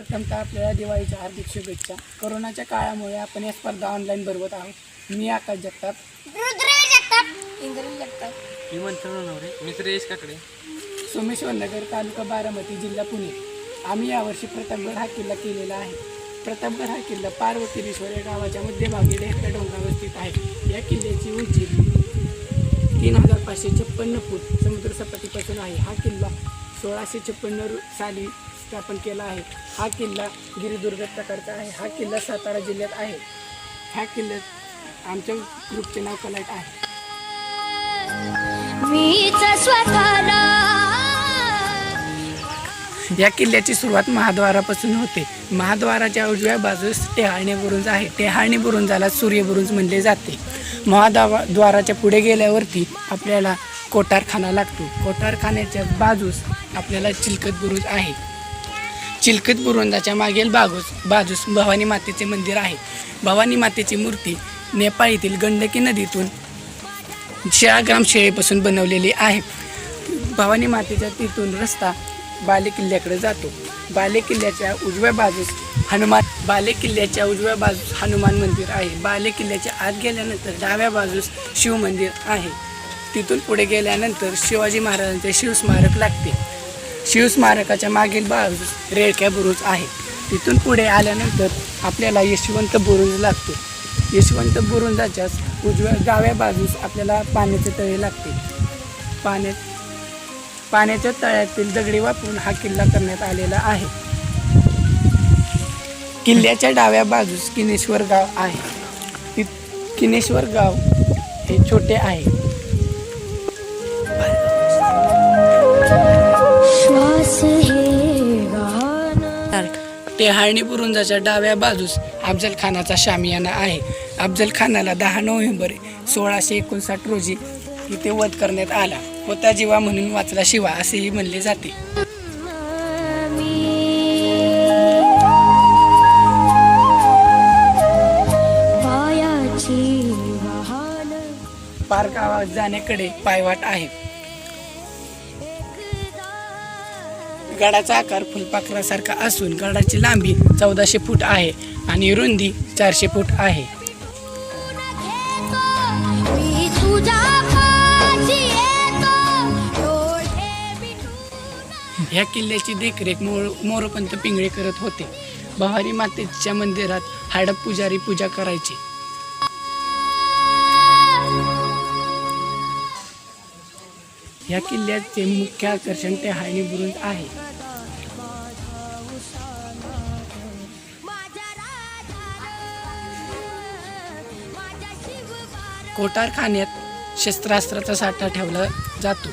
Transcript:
प्रथमतः आपल्याला दिवाळीच्या हार्दिक शुभेच्छा। कोरोनाच्या काळामुळे आपण या स्पर्धा ऑनलाईन भरवत आहोत। मी आकाश जगताप, रुद्रवीर जगताप, इंद्रवीर जगताप, मी मंथन नवरे, मी श्रेयश काकडे, सोमेश्वर नगर, तालुका बारामती, जिल्हा पुणे। आम्ही यावर्षी प्रतापगड हा किल्ला केलेला आहे। प्रतापगड हा किल्ला पार्वतीश्वर या गावाच्या मध्यभागी ढेकळा डोंगरावर स्थित आहे। या किल्ल्याची उंची 3556 फूट समुद्रसपाटीपासून आहे। हा किल्ला 1656 साली स्थापन केला आहे। हा किल्ला गिरिदुर्ग प्रकारचा आहे। हा किल्ला सातारा जिल्ह्यात आहे। ह्या किल्ल्यात आमच्या ग्रुपचे नाव कलाट आहे। या किल्ल्याची सुरुवात महाद्वारापासून होते। महाद्वाराच्या उजव्या बाजूस टेहाळणी बुरुज आहे। टेहाळणी बुरुजाला सूर्य बुरुज म्हणले जाते। महाद्वाराच्या पुढे गेल्यावरती आपल्याला कोठारखाना लागतो। कोठारखान्याच्या बाजूस आपल्याला चिलखत बुरुज आहे। चिलखत बुरुजाच्या मागील बाजूस भवानी मातेचे मंदिर आहे। भवानी मातेची मूर्ती नेपाळ येथील गंडकी नदीतून शिळाग्राम शिळेपासून बनवलेली आहे। भवानी मातेच्या तिथून रस्ता बाले किल्ल्याकडे जातो। बाले किल्ल्याच्या उजव्या बाजूस हनुमान मंदिर आहे। बाले किल्ल्याच्या आत गेल्यानंतर डाव्या बाजूस शिव मंदिर आहे। तिथून पुढे गेल्यानंतर शिवाजी महाराजांचे शिवस्मारक लागते। शिवस्मारकाच्या मागील बाजूस रेळक्या बुरुज आहे। तिथून पुढे आल्यानंतर आपल्याला यशवंत बुरुज लागतो। यशवंत बुरुजाच्या डाव्या बाजूस आपल्याला पाण्याचे तळे लागते। पाण्याच्या तळ्यातील दगडी वापरून हा किल्ला करण्यात आलेला आहे। किल्ल्याच्या डाव्या बाजूस किनेश्वर गाव आहे। किनेश्वर गाव हे छोटे आहे। टेहाळणी बुरुजाच्या डाव्या बाजूस अफजल खानाचा शामियाना आहे। अफजल खानाला 10 नोव्हेंबर 1659 रोजी इथे वध करण्यात आला होता। जीवा म्हणून वाचला शिवा असेही म्हणले जाते। पार गावात जाण्याकडे पायवाट आहे। गडाचा आकार फुलपाखरासारखा असून गडाची लांबी 1400 फूट आहे आणि रुंदी 400 फूट आहे। या किल्ल्याची देखरेख मोरोपंत पिंगळे करत होते। भवानी मातेच्या मंदिरात हडप पुजारी पूजा करायचे। या किल्ल्याचे मुख्य आकर्षण टेहाळणी बुरुज आहे। कोठारखान्यात शस्त्रास्त्राचा साठा ठेवला जातो।